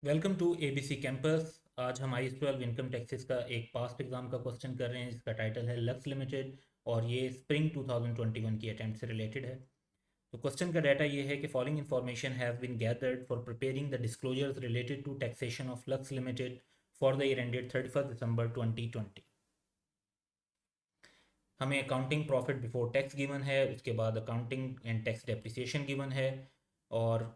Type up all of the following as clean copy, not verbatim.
Welcome to ABC campus. आज हम आई 12 income taxes का एक पास्ट एग्जाम का क्वेश्चन कर रहे हैं जिसका टाइटल है लक्स लिमिटेड और ये स्प्रिंग 2021 की अटेम्प्ट से रिलेटेड है। तो क्वेश्चन का डाटा ये है कि following information has been gathered for preparing the disclosures related to taxation of Lux limited for the year ended 31 December 2020। हमें accounting profit before tax given है, उसके बाद accounting and tax depreciation given है और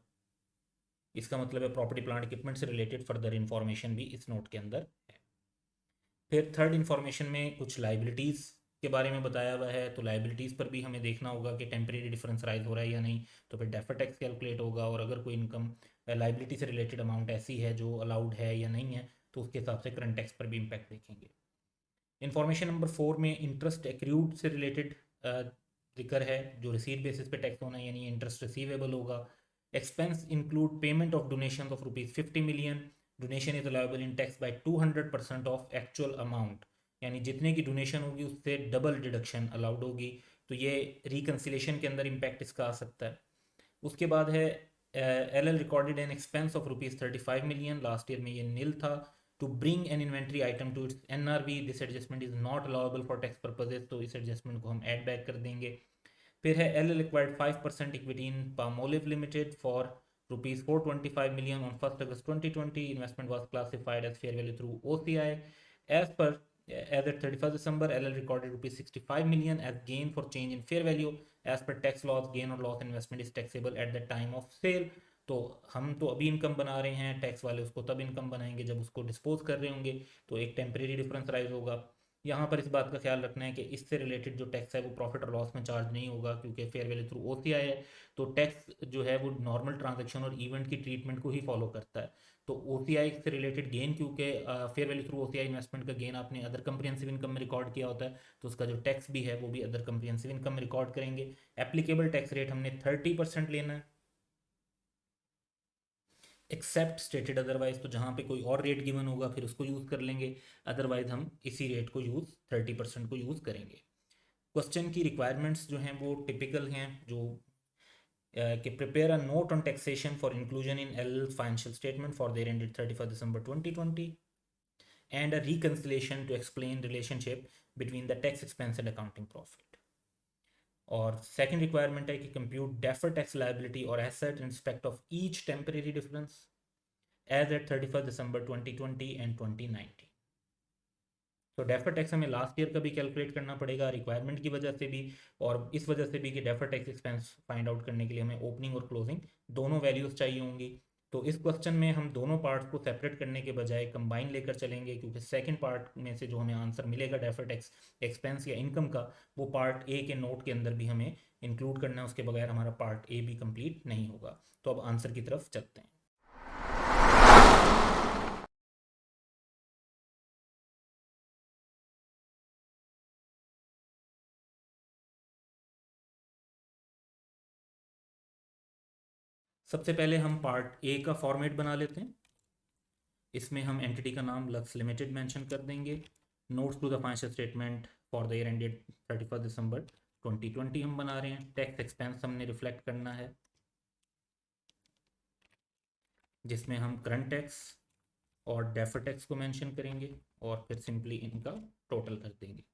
इसका मतलब है प्रॉपर्टी प्लांट इक्विपमेंट से रिलेटेड फर्दर इन्फॉर्मेशन भी इस नोट के अंदर है। फिर थर्ड इन्फॉर्मेशन में कुछ लाइबिलिटीज़ के बारे में बताया हुआ है, तो लाइबिलिटीज़ पर भी हमें देखना होगा कि टेम्परेरी डिफरेंस राइज हो रहा है या नहीं, तो फिर डेफर टैक्स कैलकुलेट होगा और अगर कोई इनकम लाइबिलिटी से रिलेटेड अमाउंट ऐसी है जो अलाउड है या नहीं है तो उसके हिसाब से करंट टैक्स पर भी इम्पैक्ट देखेंगे। इन्फॉर्मेशन नंबर 4 में इंटरेस्ट एक्रूड से रिलेटेड जिक्र है, जो रिसीट बेसिस पे टैक्स होना है यानी इंटरेस्ट रिसीवेबल होगा। Expense include payment of donation of ₹50 million. Donation is allowable in tax bye 200% of actual amount, यानी जितने की डोनेशन होगी उससे डबल डिडक्शन अलाउड होगी। तो ये रिकन्सिलेशन के अंदर इम्पैक्ट इसका आ सकता है। उसके बाद है L L recorded an expense of ₹35 million, last year में ये नील था। To bring an inventory item to its NRV, this adjustment is not allowable for tax purposes, तो इस एडजस्टमेंट को हम ऐड बैक कर देंगे। फिर है L L acquired 5% equity in Palmolive limited for ₹425 million on 1 August 2020। Investment was classified as fair value through OCI as per as at 31st December, LL recorded ₹65 million as gain for change in fair value. As per tax laws, gain or loss investment is taxable at the time of sale. तो हम तो अभी income बना रहे हैं, tax वाले उसको तब इनकम बनाएंगे जब उसको डिस्पोज कर रहे होंगे, तो एक टेम्परेरी डिफरेंस राइज होगा। यहाँ पर इस बात का ख्याल रखना है कि इससे रिलेटेड जो टैक्स है वो प्रॉफिट और लॉस में चार्ज नहीं होगा क्योंकि फेयर वैल्यू थ्रू OCI है। तो टैक्स जो है वो नॉर्मल ट्रांजैक्शन और इवेंट की ट्रीटमेंट को ही फॉलो करता है। तो OCI से रिलेटेड गेन, क्योंकि fair value through OCI investment का गेन आपने अदर कंप्रिहेंसिव इनकम में रिकॉर्ड किया होता है, तो उसका जो टैक्स भी है वो भी अदर कंप्रिहेंसिव इनकम में रिकॉर्ड करेंगे। एप्लीकेबल टैक्स रेट हमने 30% लेना है, एक्सेप्ट स्टेटेड अदरवाइज, तो जहाँ पे कोई और रेट गिवन होगा फिर उसको यूज़ कर लेंगे, अदरवाइज हम इसी रेट को यूज़ 30% को यूज़ करेंगे। क्वेश्चन की रिक्वायरमेंट्स जो हैं वो टिपिकल हैं, जो कि prepare a note on taxation for inclusion in L financial statement for their ended 31 December 2020 and a reconciliation to explain relationship between the tax expense and accounting profit. और second requirement है कि compute defer tax liability और asset in respect of each temporary difference as at 31 December 2020 and 2019। तो defer tax हमें last year का भी calculate करना पड़ेगा रिक्वायरमेंट की वजह से भी, और इस वजह से भी कि defer tax expense find out करने के लिए हमें ओपनिंग और क्लोजिंग दोनों वैल्यूज़ चाहिए होंगी। तो इस क्वेश्चन में हम दोनों पार्ट्स को सेपरेट करने के बजाय कंबाइन लेकर चलेंगे, क्योंकि सेकंड पार्ट में से जो हमें आंसर मिलेगा डेफर टैक्स एक्सपेंस या इनकम का, वो पार्ट ए के नोट के अंदर भी हमें इंक्लूड करना है, उसके बगैर हमारा पार्ट ए भी कंप्लीट नहीं होगा। तो अब आंसर की तरफ चलते हैं। सबसे पहले हम पार्ट ए का फॉर्मेट बना लेते हैं। इसमें हम एंटिटी का नाम लक्स लिमिटेड मेंशन कर देंगे। Notes to the financial statement for the year ended 31 December 2020 हम बना रहे हैं। टैक्स एक्सपेंस हमने रिफ्लेक्ट करना है, जिसमें हम करंट टैक्स और डेफर टैक्स को मेंशन करेंगे और फिर सिंपली इनका टोटल कर देंगे।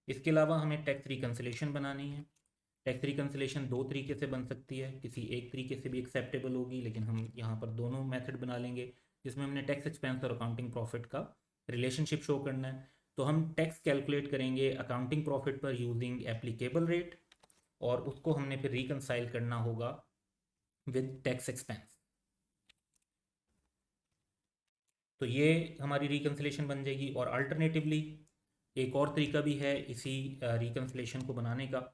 इसके अलावा हमें टैक्स रिकन्सिलेशन बनानी है। टैक्स रिकन्सिलेशन दो तरीके से बन सकती है, किसी एक तरीके से भी एक्सेप्टेबल होगी, लेकिन हम यहाँ पर दोनों मेथड बना लेंगे जिसमें हमने टैक्स एक्सपेंस और अकाउंटिंग प्रॉफिट का रिलेशनशिप शो करना है। तो हम टैक्स कैलकुलेट करेंगे अकाउंटिंग प्रॉफिट पर यूजिंग एप्लीकेबल रेट, और उसको हमने फिर रिकनसाइल करना होगा विद टैक्स एक्सपेंस। तो ये हमारी रिकन्सिलेशन बन जाएगी। और अल्टरनेटिवली एक और तरीका भी है इसी रिकन्सिलेशन को बनाने का,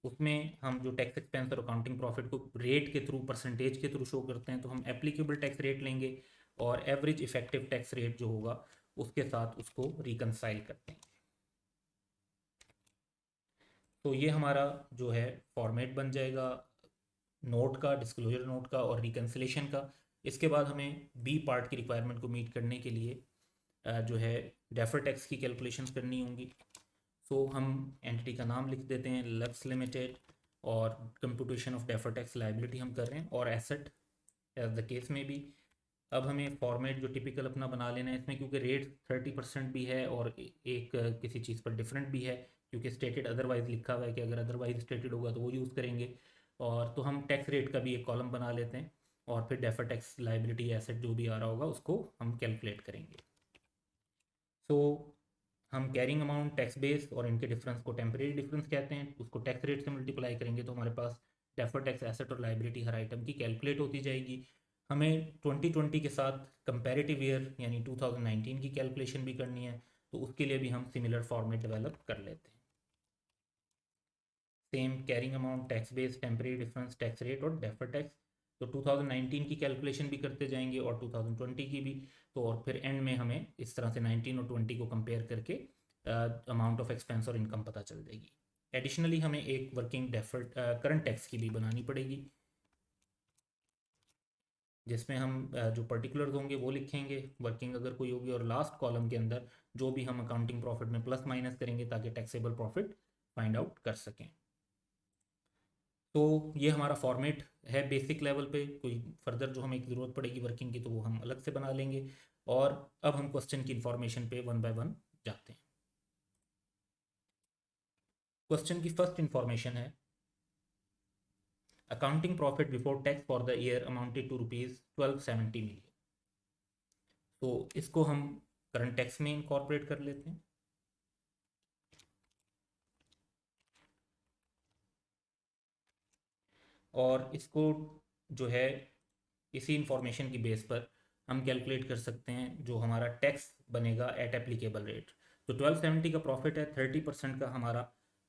उसमें हम जो टैक्स एक्सपेंस और अकाउंटिंग प्रॉफिट को रेट के थ्रू, परसेंटेज के थ्रू शो करते हैं, तो हम एप्लीकेबल टैक्स रेट लेंगे और एवरेज इफेक्टिव टैक्स रेट जो होगा उसके साथ उसको रिकनसाइल करते हैं। तो ये हमारा जो है फॉर्मेट बन जाएगा नोट का, डिस्क्लोजर नोट का और रिकन्सिलेशन का। इसके बाद हमें बी पार्ट की रिक्वायरमेंट को मीट करने के लिए जो है डेफर टैक्स की कैलकुलेशंस करनी होंगी। सो हम एंटिटी का नाम लिख देते हैं लक्स लिमिटेड, और computation of defer tax liability हम कर रहे हैं, और एसेट एज द केस में भी अब हमें फॉर्मेट जो टिपिकल अपना बना लेना है इसमें, क्योंकि रेट 30% भी है और एक किसी चीज़ पर डिफरेंट भी है, क्योंकि स्टेटेड अदरवाइज लिखा हुआ है कि अगर अदरवाइज स्टेटेड होगा तो वो यूज़ करेंगे। और तो हम टैक्स रेट का भी एक कॉलम बना लेते हैं और फिर डेफर टैक्स लाइबिलिटी एसेट जो भी आ रहा होगा उसको हम कैलकुलेट करेंगे। सो हम कैरिंग अमाउंट, टैक्स बेस और इनके डिफरेंस को टेम्परेरी डिफरेंस कहते हैं, उसको टैक्स रेट से मल्टीप्लाई करेंगे तो हमारे पास डेफर टैक्स एसेट और लाइबिलिटी हर आइटम की कैलकुलेट होती जाएगी। हमें 2020 के साथ कंपैरेटिव ईयर यानी 2019 की कैलकुलेशन भी करनी है, तो उसके लिए भी हम सिमिलर फॉर्मेट डेवलप कर लेते हैं। Same carrying amount, tax base, temporary difference, tax rate और डेफर टैक्स। तो 2019 की कैलकुलेशन भी करते जाएंगे और 2020 की भी। तो और फिर एंड में हमें इस तरह से 19 और 20 को कंपेयर करके अमाउंट ऑफ एक्सपेंस और इनकम पता चल जाएगी। एडिशनली हमें एक वर्किंग डेफर्ड करंट टैक्स की भी बनानी पड़ेगी, जिसमें हम जो पर्टिकुलर्स होंगे वो लिखेंगे, वर्किंग अगर कोई होगी, और लास्ट कॉलम के अंदर जो भी हम अकाउंटिंग प्रॉफिट में प्लस माइनस करेंगे ताकि टैक्सेबल प्रॉफिट फाइंड आउट कर सकें। तो ये हमारा फॉर्मेट है बेसिक लेवल पे। कोई फर्दर जो हमें ज़रूरत पड़ेगी वर्किंग की तो वो हम अलग से बना लेंगे। और अब हम क्वेश्चन की इंफॉर्मेशन पे वन बाय वन जाते हैं। क्वेश्चन की फर्स्ट इंफॉर्मेशन है accounting profit before tax for the year amounted to ₹1270 million. तो इसको हम करंट टैक्स में इंकॉर्पोरेट कर लेते हैं। और इसको जो है इसी इंफॉर्मेशन की बेस पर हम कैलकुलेट कर सकते हैं जो हमारा टैक्स बनेगा एट एप्लीकेबल रेट। तो 1270 का प्रॉफिट है, 30% का हमारा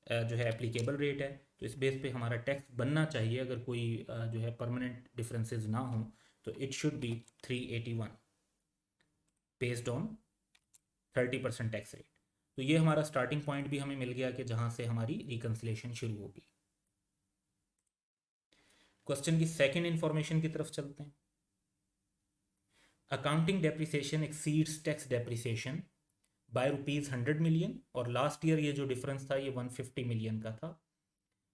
जो है एप्लीकेबल रेट है। तो इस बेस पे हमारा टैक्स बनना चाहिए, अगर कोई जो है परमानेंट डिफरेंसेस ना हो तो it should be 381 based on 30% tax rate. तो ये हमारा स्टार्टिंग पॉइंट भी हमें मिल गया कि जहाँ से हमारी रिकन्सिलेशन शुरू होगी। क्वेश्चन की सेकेंड इंफॉर्मेशन की तरफ चलते हैं। Accounting depreciation exceeds tax depreciation by ₹100 million, और लास्ट ईयर ये जो डिफरेंस था ये 150 मिलियन का था।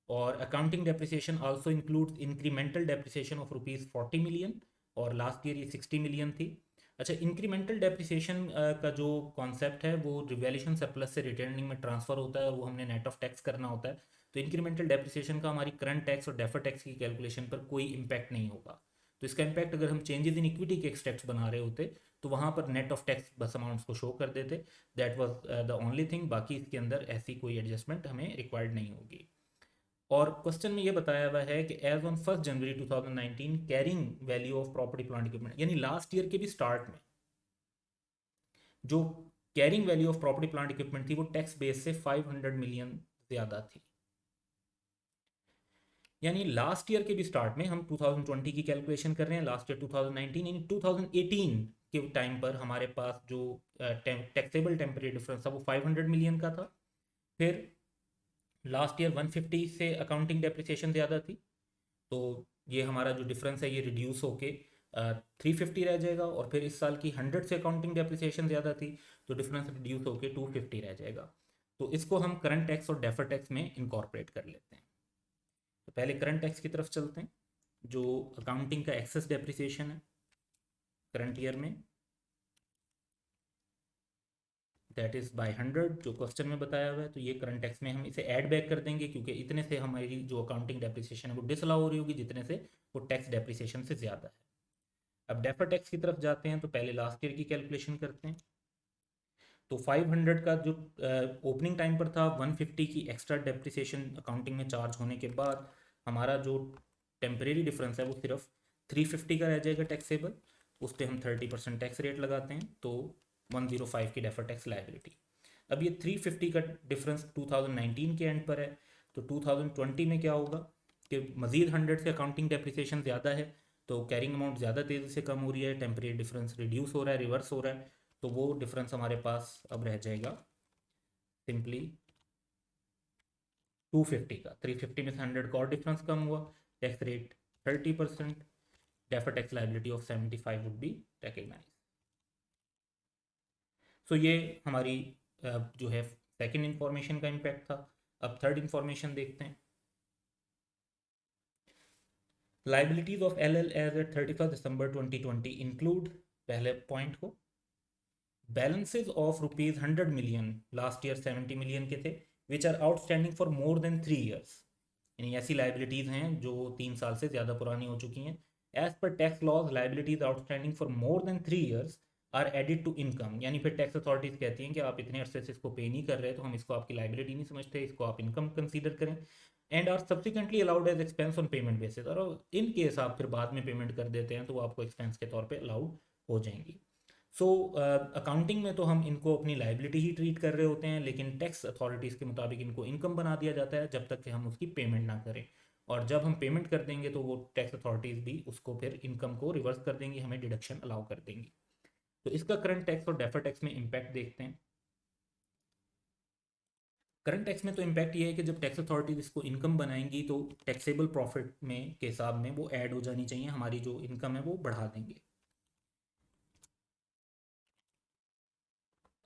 और accounting depreciation also includes incremental depreciation of ₹40 million, और लास्ट ईयर ये 60 मिलियन थी। अच्छा, इंक्रीमेंटल डेप्रिसिएशन का जो कॉन्सेप्ट है वो रिवैल्यूएशन सरप्लस से रिटर्निंग में ट्रांसफर होता है और वो हमने नेट ऑफ टैक्स करना होता है। तो इंक्रीमेंटल डेप्रिसिएशन का हमारी करंट टैक्स और डेफर टैक्स की कैलकुलेशन पर कोई इम्पैक्ट नहीं होगा। तो इसका इम्पैक्ट अगर हम चेंजेस इन इक्विटी के एक्सट्रैक्ट्स बना रहे होते तो वहाँ पर नेट ऑफ टैक्स बस अमाउंट्स को शो कर देते। That was the only thing. बाकी इसके अंदर ऐसी कोई एडजस्टमेंट हमें रिक्वायर्ड नहीं होगी। और क्वेश्चन में ये बताया हुआ है कि as on 1 January 2019 carrying value of property plant equipment, यानी लास्ट ईयर के भी स्टार्ट में जो carrying value of property plant equipment थी वो टैक्स बेस से 500 मिलियन ज़्यादा थी। यानी लास्ट ईयर के भी स्टार्ट में हम 2020 की कैलकुलेशन कर रहे हैं, लास्ट ईयर 2019 यानी 2018 के टाइम पर हमारे पास जो टैक्सेबल टेम्परेरी डिफरेंस था वो 500 मिलियन का था। फिर लास्ट ईयर 150 से अकाउंटिंग डेप्रिसिएशन ज़्यादा थी, तो ये हमारा जो डिफरेंस है ये रिड्यूस होके 350 रह जाएगा। और फिर इस साल की 100 से अकाउंटिंग डेप्रिसिएशन ज़्यादा थी तो डिफरेंस रिड्यूस होके 250 रह जाएगा। तो इसको हम करंट टैक्स और डेफर टैक्स में इनकॉर्पोरेट कर लेते हैं। तो पहले करंट टैक्स की तरफ चलते हैं, जो अकाउंटिंग का एक्सेस डेप्रिसिएशन है करंट ईयर में, दैट इज़ बाय 100 जो क्वेश्चन में बताया हुआ है। तो ये करंट टैक्स में हम इसे ऐड बैक कर देंगे, क्योंकि इतने से हमारी जो अकाउंटिंग डेप्रिसिएशन है वो डिसअलाउ हो रही होगी जितने से वो टैक्स डेप्रिसिएशन से ज़्यादा है। अब डेफर टैक्स की तरफ जाते हैं तो पहले लास्ट ईयर की कैलकुलेशन करते हैं। तो 500 का जो ओपनिंग टाइम पर था, 150 की एक्स्ट्रा डेप्रिसिएशन अकाउंटिंग में चार्ज होने के बाद हमारा जो टेम्परेरी डिफरेंस है वो सिर्फ 350 का रह जाएगा टैक्सेबल। उस पर हम 30% टैक्स रेट लगाते हैं, तो 105 की डेफर टैक्स लायबिलिटी। अब ये 350 का डिफरेंस 2019 के एंड पर है, तो 2020 में क्या होगा कि मजीद 100 से अकाउंटिंग डेप्रिसिएशन ज़्यादा है, तो कैरिंग अमाउंट ज़्यादा तेज़ी से कम हो रही है, टेम्परेरी डिफरेंस रिड्यूस हो रहा है, रिवर्स हो रहा है। तो वो डिफरेंस हमारे पास अब रह जाएगा सिंपली 250 का। 350 में से 100 का और डिफरेंस कम हुआ, tax rate 30%, defer tax liability of 75 would be recognise. So ये हमारी जो है सेकेंड इंफॉर्मेशन का इम्पैक्ट था। अब थर्ड इंफॉर्मेशन देखते हैं। Liabilities of L L as at 31 December 2020 include, पहले पॉइंट को, balances of rupees 100 million, last year 70 million के थे, which are outstanding for more than 3 years, यानी ऐसी लाइबिलिटीज हैं जो 3 साल से ज़्यादा पुरानी हो चुकी हैं। As per tax laws, liabilities outstanding for more than 3 years are added to income, यानी फिर टैक्स अथॉरिटीज़ कहती हैं कि आप इतने अरसे से इसको पे नहीं कर रहे तो हम इसको आपकी लाइबिलिटी नहीं समझते, इसको आप इनकम कंसीडर करें, and are subsequently allowed as expense on payment basis, और इन केस आप फिर बाद में पेमेंट कर देते हैं तो वो आपको एक्सपेंस के तौर पे अलाउड हो जाएंगी। सो अकाउंटिंग में तो हम इनको अपनी लाइबिलिटी ही ट्रीट कर रहे होते हैं, लेकिन टैक्स अथॉरिटीज़ के मुताबिक इनको इनकम बना दिया जाता है जब तक कि हम उसकी पेमेंट ना करें, और जब हम पेमेंट कर देंगे तो वो टैक्स अथॉरिटीज़ भी उसको फिर इनकम को रिवर्स कर देंगी, हमें डिडक्शन अलाउ कर देंगी। तो इसका करंट टैक्स और डेफर टैक्स में इम्पैक्ट देखते हैं। करंट टैक्स में तो इम्पैक्ट ये है कि जब टैक्स अथॉरिटीज इसको इनकम बनाएंगी तो टैक्सेबल प्रॉफिट में के हिसाब में वो ऐड हो जानी चाहिए, हमारी जो इनकम है वो बढ़ा देंगे।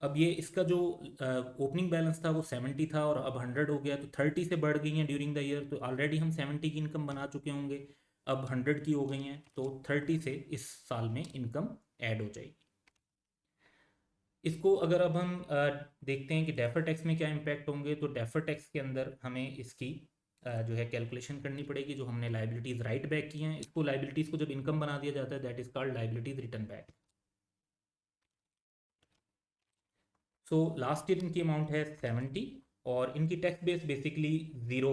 अब ये इसका जो ओपनिंग बैलेंस था वो 70 था और अब 100 हो गया, तो 30 से बढ़ गई हैं ड्यूरिंग द ईयर, तो ऑलरेडी हम 70 की इनकम बना चुके होंगे, अब 100 की हो गई हैं, तो 30 से इस साल में इनकम ऐड हो जाएगी। इसको अगर अब हम देखते हैं कि डेफर टैक्स में क्या इम्पैक्ट होंगे, तो डेफर टैक्स के अंदर हमें इसकी जो है कैलकुलेशन करनी पड़ेगी, जो हमने लाइबिलिटीज़ राइट बैक की हैं, इसको लाइबिलिटीज़ को जब इनकम बना दिया जाता है that is called liabilities return back. So last year इनकी अमाउंट है 70 और इनकी टैक्स बेस बेसिकली ज़ीरो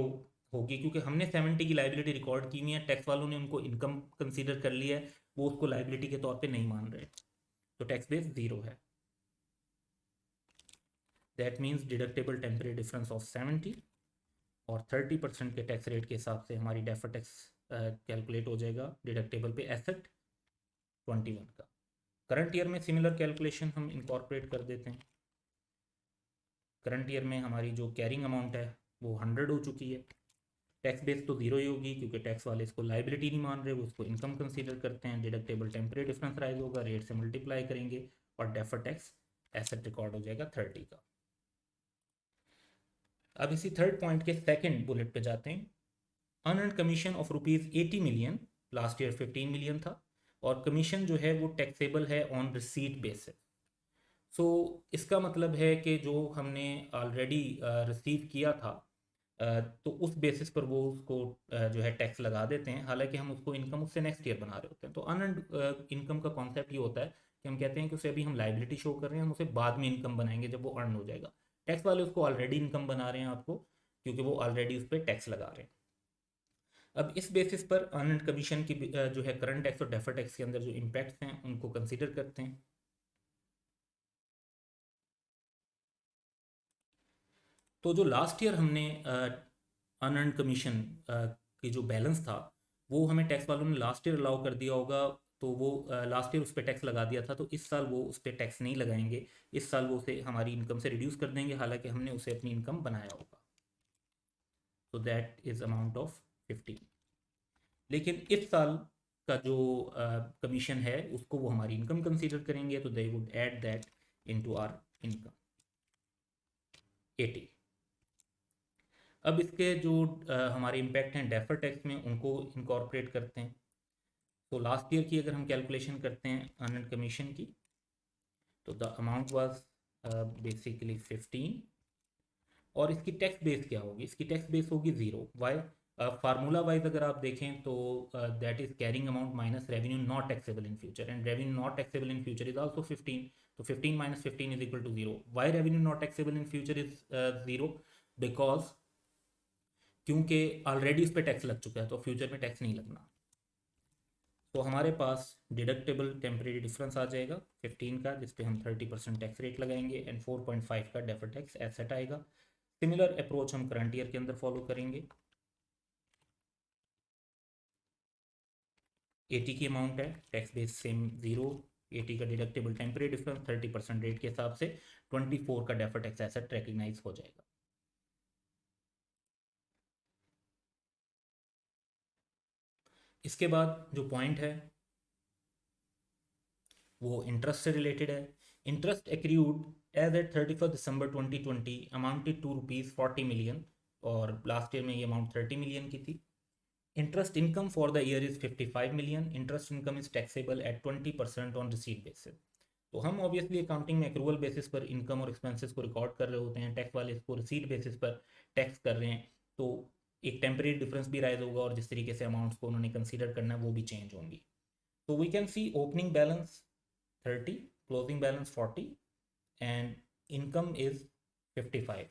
होगी, क्योंकि हमने 70 की लाइबिलिटी रिकॉर्ड की हुई है, टैक्स वालों ने उनको इनकम कंसीडर कर लिया है, वो उसको लाइबिलिटी के तौर पे नहीं मान रहे, तो टैक्स बेस ज़ीरो है। That means deductible temporary difference of 70 और 30% के टैक्स रेट के हिसाब से हमारी डेफर टैक्स कैलकुलेट हो जाएगा डिडक्टेबल पे एसेट 21 का। करंट ईयर में सिमिलर कैलकुलेशन हम इनकॉर्पोरेट कर देते हैं। करंट ईयर में हमारी जो कैरिंग अमाउंट है वो 100 हो चुकी है, टैक्स बेस तो ज़ीरो ही होगी क्योंकि टैक्स वाले इसको लाइबिलिटी नहीं मान रहे, वो उसको इनकम कंसीडर करते हैं, डिडक्टेबल टेम्परेरी डिफरेंस राइज होगा, रेट से मल्टीप्लाई करेंगे और डेफर टैक्स एसेट रिकॉर्ड हो जाएगा 30 का। अब इसी थर्ड पॉइंट के सेकंड बुलेट पे जाते हैं। Unearned commission of rupees 80 million, last year 15 million था, और कमीशन जो है वो टैक्सेबल है ऑन रिसीट बेसिस। सो इसका मतलब है कि जो हमने ऑलरेडी रिसीव किया था तो उस बेसिस पर वो उसको जो है टैक्स लगा देते हैं, हालांकि हम उसको इनकम उससे नेक्स्ट ईयर बना रहे होते हैं। तो अनअर्न्ड इनकम का कॉन्सेप्ट ये होता है कि हम कहते हैं कि उसे अभी हम लाइबिलिटी शो कर रहे हैं, हम उसे बाद में इनकम बनाएंगे जब वो अर्न हो जाएगा। टैक्स वाले उसको ऑलरेडी इनकम बना रहे हैं आपको, क्योंकि वो ऑलरेडी उस पर टैक्स लगा रहे हैं। अब इस बेसिस पर अनअर्न्ड कमीशन की जो है करंट टैक्स और डेफर टैक्स के अंदर जो इम्पैक्ट्स हैं उनको कंसीडर करते हैं। तो जो लास्ट ईयर हमने अनअर्न्ड कमीशन की जो बैलेंस था वो हमें टैक्स वालों ने लास्ट ईयर अलाउ कर दिया होगा, तो वो लास्ट ईयर उस पर टैक्स लगा दिया था, तो इस साल वो उस पर टैक्स नहीं लगाएंगे, इस साल वो उसे हमारी इनकम से रिड्यूस कर देंगे, हालांकि हमने उसे अपनी इनकम बनाया होगा। तो दैट इज़ अमाउंट ऑफ 15। लेकिन इस साल का जो कमीशन है उसको वो हमारी इनकम कंसीडर करेंगे, तो they would add that into our income 80। अब इसके जो हमारे इम्पैक्ट हैं डेफर टैक्स में उनको इनकॉर्पोरेट करते हैं। तो लास्ट ईयर की अगर हम कैलकुलेशन करते हैं अर्नड कमीशन की, तो द अमाउंट वाज बेसिकली 15, और इसकी टैक्स बेस क्या होगी, इसकी टैक्स बेस होगी ज़ीरो। वाई? फार्मूला वाइज अगर आप देखें तो that is carrying amount minus revenue not taxable in future, and revenue not taxable in future is also 15, तो 15 minus 15 is equal to zero. Why revenue not taxable in future is zero? Because क्योंकि already उस पर tax लग चुका है, तो future में tax नहीं लगना। तो हमारे पास डिडक्टेबल टेम्परेरी डिफरेंस आ जाएगा 15 का, जिस पे हम 30% टैक्स रेट लगाएंगे, एंड 4.5 का डेफर टैक्स एसेट आएगा। सिमिलर अप्रोच हम करंट ईयर के अंदर फॉलो करेंगे। 80 की अमाउंट है, टैक्स बेस सेम ज़ीरो, 80 का डिडक्टेबल टेम्परेरी डिफरेंस 30% रेट के हिसाब से 24 का डेफर टैक्स एसेट रिकग्नाइज हो जाएगा। इसके बाद जो पॉइंट है वो इंटरेस्ट से रिलेटेड है। Interest accrued as at 31 December 2020 amounted to rupees 40 million, और लास्ट ईयर में ये अमाउंट 30 मिलियन की थी। Interest income for the year is 55 million. Interest income is taxable at 20% on receipt basis. तो हम ऑब्वियसली अकाउंटिंग में accrual basis पर income और एक्सपेंसेस को रिकॉर्ड कर रहे होते हैं, टैक्स वाले इसको रिसीट बेसिस पर टैक्स कर रहे हैं, तो एक टेम्परेरी डिफरेंस भी राइज होगा और जिस तरीके से अमाउंट्स को उन्होंने कंसीडर करना है वो भी चेंज होंगी. तो we can see opening balance 30, closing balance 40 and income is 55.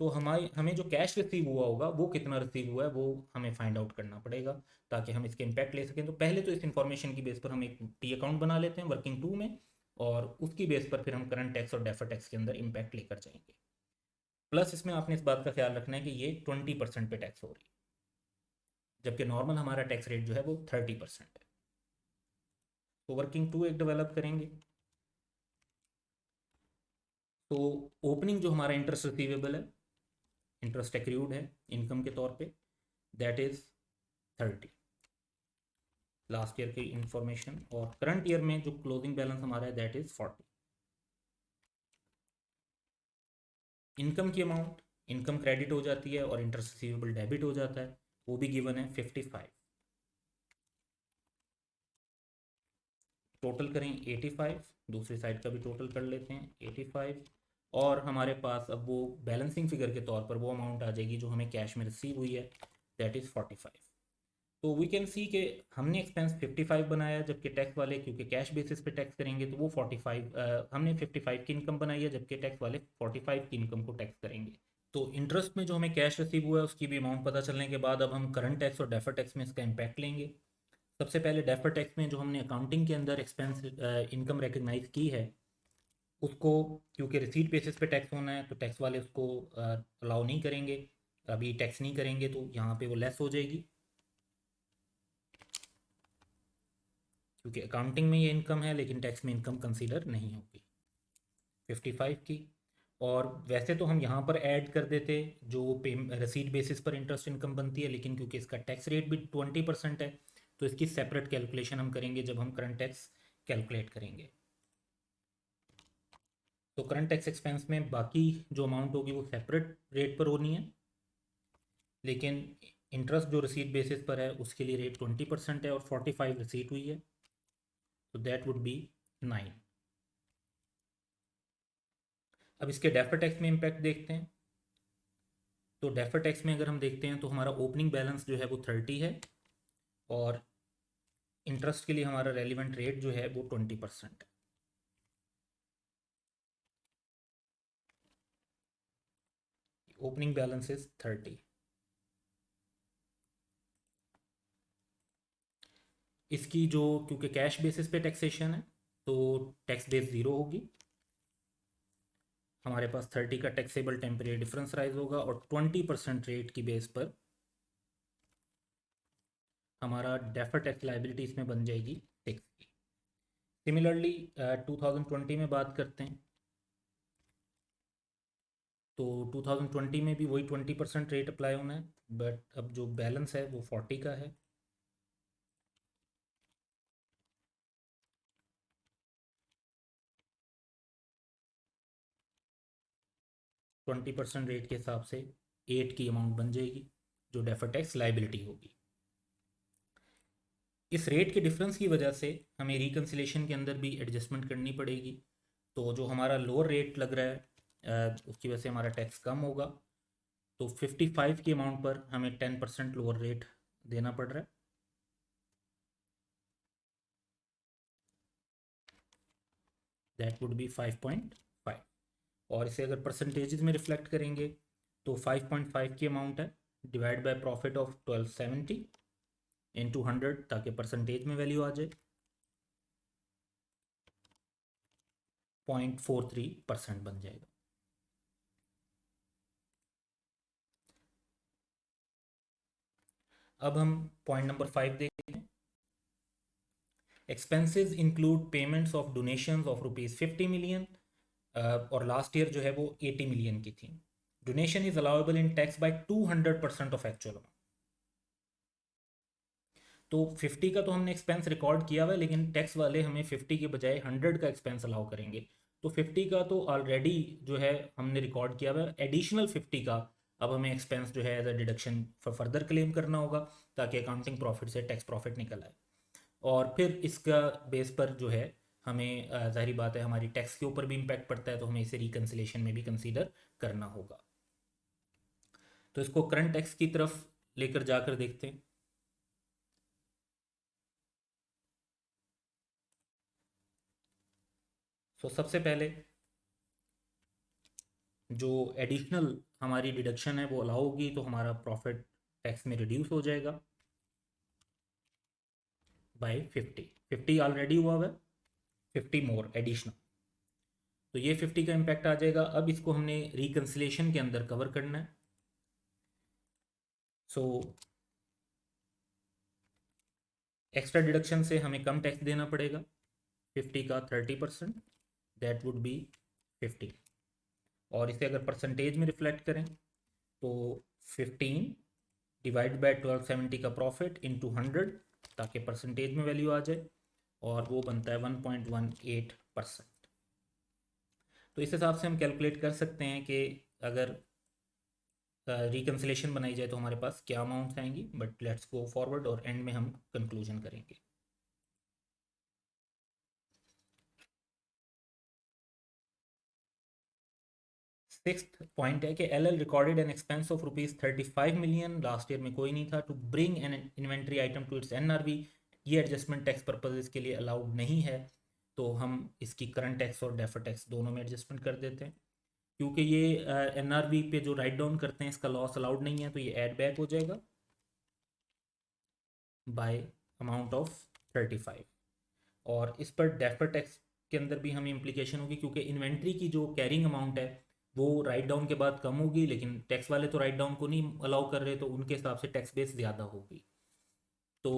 तो हमें जो कैश रिसीव हुआ होगा वो कितना रिसीव हुआ है वो हमें फाइंड आउट करना पड़ेगा ताकि हम इसके इम्पैक्ट ले सकें. तो पहले तो इस इन्फॉर्मेशन की बेस पर हम एक टी अकाउंट बना लेते हैं वर्किंग टू में, और उसकी बेस पर फिर हम करंट टैक्स और डेफर टैक्स के अंदर इम्पैक्ट लेकर जाएंगे. प्लस इसमें आपने इस बात का ख्याल रखना है कि ये 20% पे टैक्स हो रही है, जबकि नॉर्मल हमारा टैक्स रेट जो है वो 30% है. तो वर्किंग टू एक डेवलप करेंगे. तो ओपनिंग जो हमारा इंटरेस्ट रिसीवेबल है, इंटरेस्ट एक्रूड है इनकम के तौर पे, दैट इज 30 लास्ट ईयर की इंफॉर्मेशन. और करंट ईयर में जो क्लोजिंग बैलेंस हमारा है दैट इज 40. इनकम की अमाउंट, इनकम क्रेडिट हो जाती है और इंटरेस्ट रिसीवेबल डेबिट हो जाता है, वो भी गिवन है 55. टोटल करें 85, दूसरी साइड का भी टोटल कर लेते हैं 85, और हमारे पास अब वो बैलेंसिंग फिगर के तौर पर वो अमाउंट आ जाएगी जो हमें कैश में रिसीव हुई है, दैट इज़ 45. तो वी कैन सी कि हमने एक्सपेंस 55 बनाया, जबकि टैक्स वाले क्योंकि कैश बेसिस पे टैक्स करेंगे तो वो 45, हमने 55 की इनकम बनाई है जबकि टैक्स वाले 45 की इनकम को टैक्स करेंगे. तो इंटरेस्ट में जो हमें कैश रिसीव हुआ है उसकी भी अमाउंट पता चलने के बाद अब हम करंट टैक्स और डेफर टैक्स में इसका इम्पैक्ट लेंगे. सबसे पहले डेफर टैक्स में जो हमने अकाउंटिंग के अंदर एक्सपेंस इनकम रिकग्नाइज की है उसको, क्योंकि रिसीट बेसिस पे टैक्स होना है तो टैक्स वाले उसको अलाउ नहीं करेंगे, अभी टैक्स नहीं करेंगे, तो यहाँ पे वो लेस हो जाएगी क्योंकि अकाउंटिंग में ये इनकम है लेकिन टैक्स में इनकम कंसीडर नहीं होगी 55 की. और वैसे तो हम यहाँ पर ऐड कर देते जो पे रसीट बेसिस पर इंटरेस्ट इनकम बनती है, लेकिन क्योंकि इसका टैक्स रेट भी 20% है तो इसकी सेपरेट कैलकुलेशन हम करेंगे जब हम करंट टैक्स कैलकुलेट करेंगे. तो करंट टैक्स एक्सपेंस में बाकी जो अमाउंट होगी वो सेपरेट रेट पर होनी है, लेकिन इंटरेस्ट जो रसीट बेसिस पर है उसके लिए रेट 20% है और 45 रसीट हुई है, तो दैट वुड बी 9. अब इसके डेफर टैक्स में इम्पैक्ट देखते हैं. तो डेफर टैक्स में अगर हम देखते हैं तो हमारा ओपनिंग बैलेंस जो है वो 30 है और इंटरेस्ट के लिए हमारा रेलिवेंट रेट जो है वो 20% है. Opening balance is 30. इसकी जो क्योंकि कैश बेसिस पे टैक्सेशन है तो टैक्स बेस 0 होगी, हमारे पास 30 का टैक्सेबल टेम्परेरी डिफरेंस राइज होगा और 20% रेट की बेस पर हमारा डेफर टैक्स लाइबिलिटी इसमें बन जाएगी 6 की. सिमिलरली 2020 में बात करते हैं तो 2020 में भी वही 20% रेट अप्लाई होना है, बट अब जो बैलेंस है वो 40 का है. ट्वेंटी परसेंट रेट के हिसाब से 8 की अमाउंट बन जाएगी जो डेफर टैक्स लाइबिलिटी होगी. इस रेट के डिफरेंस की वजह से हमें रिकन्सिलेशन के अंदर भी एडजस्टमेंट करनी पड़ेगी. तो जो हमारा लोअर रेट लग रहा है उसकी वजह से हमारा टैक्स कम होगा, तो 55 की अमाउंट पर हमें 10% लोअर रेट देना पड़ रहा है. That would be 5.5. और इसे अगर परसेंटेजेस में रिफ्लेक्ट करेंगे तो 5.5 की अमाउंट है divide by profit of 1270 into 100 ताकि परसेंटेज में वैल्यू आ जाए 0.43% बन जाएगा. अब हम पॉइंट नंबर 5 देखते हैं. Expenses include payments of donations of ₹50 million और लास्ट ईयर जो है वो 80 मिलियन की थी. Donation is allowable in tax bye 200% of actual amount. तो 50 का तो हमने एक्सपेंस रिकॉर्ड किया हुआ है, लेकिन टैक्स वाले हमें 50 के बजाय 100 का एक्सपेंस अलाउ करेंगे. तो 50 का तो ऑलरेडी जो है हमने रिकॉर्ड किया हुआ है, एडिशनल 50 का अब हमें एक्सपेंस जो है as a deduction for further claim करना होगा ताकि अकाउंटिंग प्रॉफिट से टैक्स प्रॉफिट निकल आए। और फिर इसका बेस पर जो है हमें जाहिर बात है हमारी टैक्स के ऊपर भी इम्पैक्ट पड़ता है, तो हमें इसे रिकन्सिलेशन में भी कंसीडर करना होगा। तो इसको करंट टैक्स की तरफ लेकर जाकर देखते हैं। तो सबसे पहले जो एडिशनल हमारी डिडक्शन है वो अलाउ होगी तो हमारा प्रॉफिट टैक्स में रिड्यूस हो जाएगा बाय 50 ऑलरेडी हुआ है, 50 मोर एडिशनल, तो ये 50 का इम्पैक्ट आ जाएगा। अब इसको हमने रिकन्सिलेशन के अंदर कवर करना है। सो एक्स्ट्रा डिडक्शन से हमें कम टैक्स देना पड़ेगा, 50 का 30%, दैट वुड बी 50। और इसे अगर परसेंटेज में रिफ्लेक्ट करें तो 15 डिवाइड बाय 1270 का प्रॉफिट इंटू 100 ताकि परसेंटेज में वैल्यू आ जाए, और वो बनता है 1.18%। तो इस हिसाब से हम कैलकुलेट कर सकते हैं कि अगर रिकन्सिलेशन बनाई जाए तो हमारे पास क्या अमाउंट्स आएंगी। बट लेट्स गो फॉरवर्ड और एंड में हम कंक्लूजन करेंगे। सिक्स्थ पॉइंट है कि L recorded an expense of ₹35 million, last year में कोई नहीं था, to bring an inventory item to its NRV. ये एडजस्टमेंट टैक्स पर्पजेज के लिए अलाउड नहीं है, तो हम इसकी करंट टैक्स और डेफर टैक्स दोनों में एडजस्टमेंट कर देते हैं। क्योंकि ये एनआरवी पे जो राइट डाउन करते हैं इसका लॉस अलाउड नहीं है, तो ये ऐड बैक हो जाएगा बाय अमाउंट ऑफ 35। और इस पर डेफर टैक्स के अंदर भी हमें इम्प्लीकेशन होगी, क्योंकि इन्वेंट्री की जो कैरिंग अमाउंट है वो राइट डाउन के बाद कम होगी, लेकिन टैक्स वाले तो राइट डाउन को नहीं अलाउ कर रहे, तो उनके हिसाब से टैक्स बेस ज़्यादा होगी। तो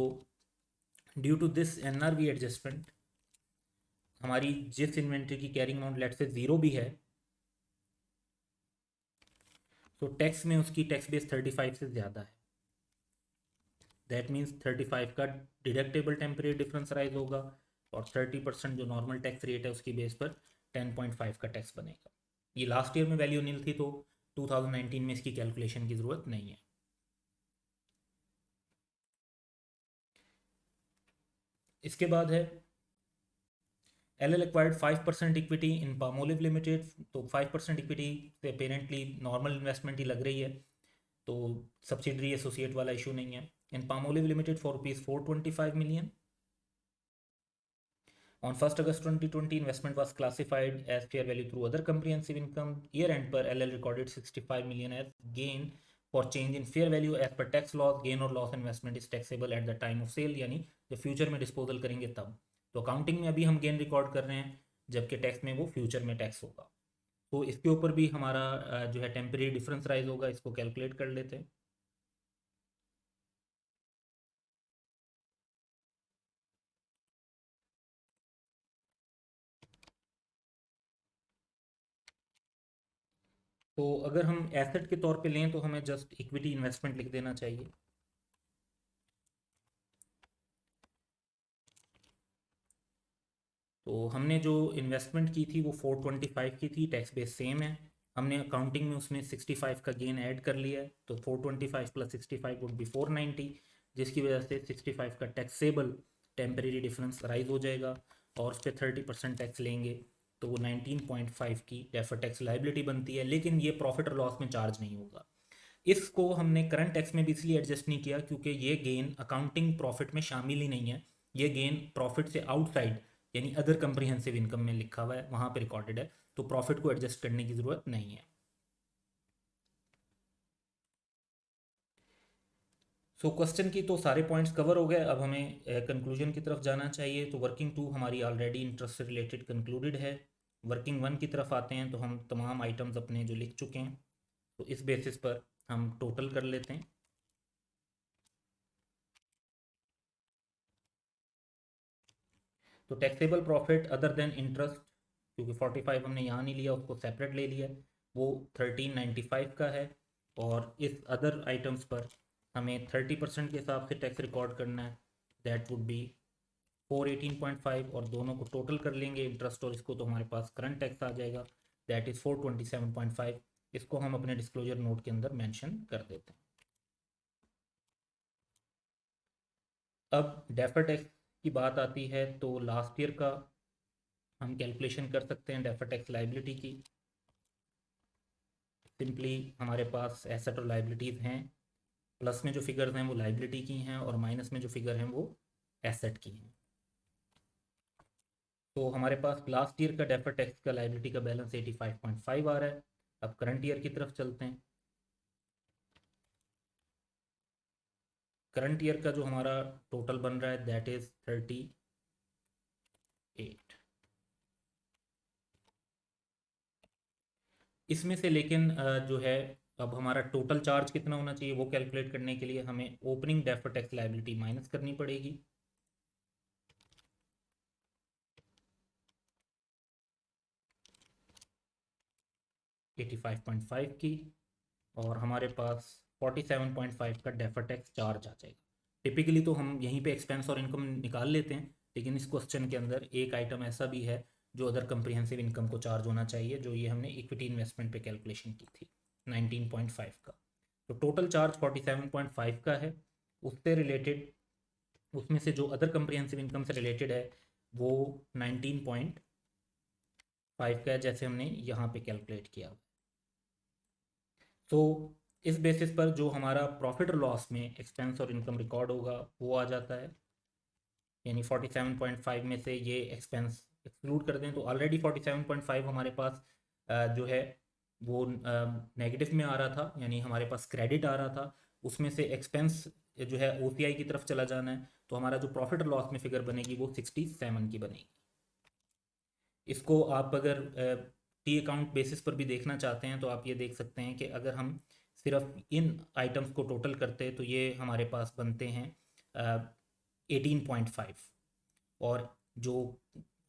due to this NRV adjustment हमारी जिस इन्वेंट्री की कैरिंग अमाउंट लेट से 0 भी है, तो टैक्स में उसकी टैक्स बेस 35 से ज़्यादा है। दैट मीन्स 35 का डिडक्टेबल टेम्परेरी डिफरेंस राइज होगा, और 30% जो नॉर्मल टैक्स रेट है उसकी बेस पर 10.5 का टैक्स बनेगा। ये लास्ट ईयर में वैल्यू नील थी, तो 2019 में इसकी कैलकुलेशन की ज़रूरत नहीं है। इसके बाद है L acquired 5% equity in Palmolive limited. तो 5% इक्विटी से पेरेंटली नॉर्मल इन्वेस्टमेंट ही लग रही है, तो सब्सिडरी एसोसिएट वाला इशू नहीं है। In Palmolive limited for ₹425 million। On 1st August 2020, investment was classified as fair value through other comprehensive income. Year end per LL recorded 65 million as gain for change in fair value as per tax laws. Gain or loss investment is taxable at the time of sale, यानी जब future में disposal करेंगे तब। तो accounting में अभी हम gain record कर रहे हैं, जबकि टैक्स में वो फ्यूचर में टैक्स होगा। तो इसके ऊपर भी हमारा जो है टेम्परेरी डिफरेंस राइज होगा, इसको कैलकुलेट कर लेते हैं। तो अगर हम एसेट के तौर पे लें तो हमें जस्ट इक्विटी इन्वेस्टमेंट लिख देना चाहिए। तो हमने जो इन्वेस्टमेंट की थी वो 425 की थी, टैक्स बेस सेम है। हमने अकाउंटिंग में उसमें 65 का गेन ऐड कर लिया है, तो 425 प्लस 65 वुड बी 490, जिसकी वजह से 65 का टैक्सेबल टेम्परेरी डिफरेंस राइज हो जाएगा, और उस पर 30% टैक्स लेंगे तो वो 19.5 की डेफर टैक्स लाइबिलिटी बनती है। लेकिन ये प्रॉफिट और लॉस में चार्ज नहीं होगा। इसको हमने करंट टैक्स में भी इसलिए एडजस्ट नहीं किया क्योंकि ये गेन अकाउंटिंग प्रॉफिट में शामिल ही नहीं है। ये गेन प्रॉफिट से आउटसाइड यानी अदर कंप्रीहेंसिव इनकम में लिखा हुआ है, वहाँ पे रिकॉर्डेड है, तो प्रॉफिट को एडजस्ट करने की ज़रूरत नहीं है। सो क्वेश्चन की तो सारे पॉइंट्स कवर हो गए, अब हमें कंक्लूजन की तरफ जाना चाहिए। तो वर्किंग 2 हमारी ऑलरेडी इंटरेस्ट से रिलेटेड कंक्लूडेड है। वर्किंग 1 की तरफ आते हैं तो हम तमाम आइटम्स अपने जो लिख चुके हैं, तो इस बेसिस पर हम टोटल कर लेते हैं। तो taxable profit other than interest, क्योंकि 45 हमने यहाँ नहीं लिया, उसको सेपरेट ले लिया, वो 1395 का है। और इस अदर आइटम्स पर हमें 30% के हिसाब से टैक्स रिकॉर्ड करना है, दैट वुड बी 418.5, और दोनों को टोटल कर लेंगे इंटरेस्ट और इसको, तो हमारे पास करंट टैक्स आ जाएगा, दैट इज़ 427.5। इसको हम अपने डिस्क्लोजर नोट के अंदर मेंशन कर देते हैं। अब डेफर्ड टैक्स की बात आती है तो लास्ट ईयर का हम कैलकुलेशन कर सकते हैं डेफर्ड टैक्स लाइबिलिटी की। सिंपली हमारे पास एसेट और लाइबिलिटीज़ हैं, प्लस में जो फिगर्स हैं वो लाइबिलिटी की हैं और माइनस में जो फिगर हैं वो एसेट की हैं। तो हमारे पास लास्ट ईयर का डेफर्ड टैक्स का लाइबिलिटी का बैलेंस 85.5 आ रहा है। अब करंट ईयर की तरफ चलते हैं। करंट ईयर का जो हमारा टोटल बन रहा है दैट इज 38। इसमें से लेकिन जो है अब हमारा टोटल चार्ज कितना होना चाहिए वो कैलकुलेट करने के लिए हमें opening deferred tax liability minus करनी पड़ेगी। $85.5 की, और हमारे पास 47.5 का डेफर्ड टैक्स चार्ज आ जाएगा। टिपिकली तो हम यहीं पे एक्सपेंस और इनकम निकाल लेते हैं, लेकिन इस क्वेश्चन के अंदर एक आइटम ऐसा भी है जो अदर कंप्रिहेंसिव इनकम को चार्ज होना चाहिए, जो ये हमने इक्विटी इन्वेस्टमेंट पे कैलकुलेशन की थी 19.5 का। तो टोटल चार्ज 47.5 का है। उससे रिलेटेड, उसमें से जो अदर कंप्रिहेंसिव इनकम से रिलेटेड है वो 19.5 का है, जैसे हमने यहाँ पे कैलकुलेट किया। तो इस बेसिस पर जो हमारा प्रॉफिट और लॉस में एक्सपेंस और इनकम रिकॉर्ड होगा वो आ जाता है, यानी 47.5 में से ये एक्सपेंस एक्सक्लूड कर दें तो ऑलरेडी 47.5 हमारे पास जो है वो नेगेटिव में आ रहा था, यानी हमारे पास क्रेडिट आ रहा था। उसमें से एक्सपेंस जो है OCI की तरफ चला जाना है, तो हमारा जो प्रॉफिट और लॉस में फिगर बनेगी वो 67 की बनेगी। इसको आप अगर टी अकाउंट बेसिस पर भी देखना चाहते हैं तो आप ये देख सकते हैं कि अगर हम सिर्फ इन आइटम्स को टोटल करते हैं तो ये हमारे पास बनते हैं 18.5, और जो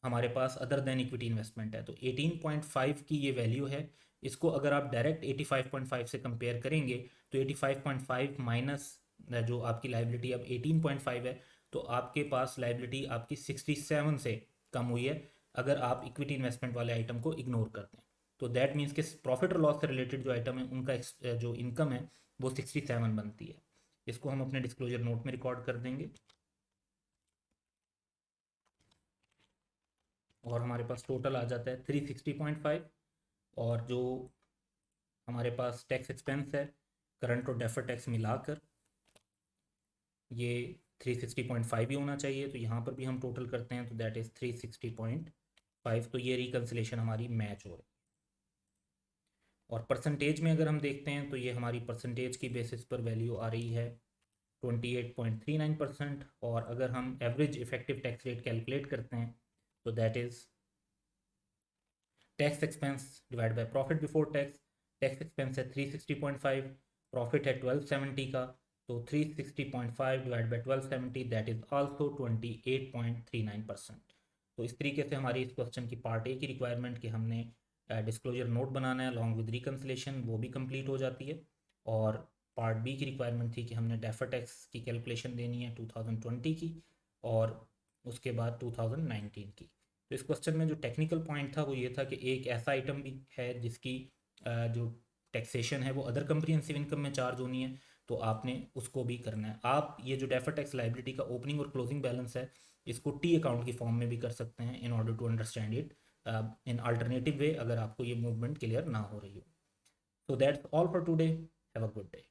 हमारे पास अदर देन इक्विटी इन्वेस्टमेंट है तो 18.5 की ये वैल्यू है। इसको अगर आप डायरेक्ट 85.5 से कंपेयर करेंगे तो 85.5 माइनस जो आपकी लाइबिलिटी अब 18.5 है, तो आपके पास लाइबिलिटी आपकी 67 से कम हुई है अगर आप इक्विटी इन्वेस्टमेंट वाले आइटम को इग्नोर करते हैं। तो दैट मीन्स कि प्रॉफिट और लॉस से रिलेटेड जो आइटम है उनका जो इनकम है वो 67 बनती है। इसको हम अपने डिस्क्लोजर नोट में रिकॉर्ड कर देंगे, और हमारे पास टोटल आ जाता है 360.5। और जो हमारे पास टैक्स एक्सपेंस है करंट और डेफर्ड टैक्स मिलाकर ये 360.5 ही होना चाहिए, तो यहाँ पर भी हम टोटल करते हैं तो दैट इज़ 360.5। तो ये रिकन्सिलेशन हमारी मैच हो रही है। और परसेंटेज में अगर हम देखते हैं तो ये हमारी परसेंटेज की बेसिस पर वैल्यू आ रही है 28.39%। और अगर हम average effective tax rate calculate करते हैं तो that is tax expense divide by profit before tax. Tax expense है 360.5, प्रॉफिट है 1270 का, तो 360.5 divide by 1270 that is also 28.39%। तो इस तरीके से हमारी इस क्वेश्चन की पार्ट ए की रिक्वायरमेंट कि हमने डिस्क्लोजर नोट बनाना है अलॉन्ग विद रिकन्सिलेशन वो भी कंप्लीट हो जाती है। और पार्ट बी की रिक्वायरमेंट थी कि हमने डेफर्ड टैक्स की कैलकुलेशन देनी है 2020 की और उसके बाद 2019 की। तो इस क्वेश्चन में जो टेक्निकल पॉइंट था वो ये था कि एक ऐसा आइटम भी है जिसकी जो टैक्सेशन है वो अदर कंप्रिहेंसिव इनकम में चार्ज होनी है, तो आपने उसको भी करना है। आप ये जो डेफर्ड टैक्स लाइबिलिटी का ओपनिंग और क्लोजिंग बैलेंस है इसको टी अकाउंट की फॉर्म में भी कर सकते हैं in order to understand it in alternative way, अगर आपको ये मूवमेंट क्लियर ना हो रही हो। So that's all for today, have a good day.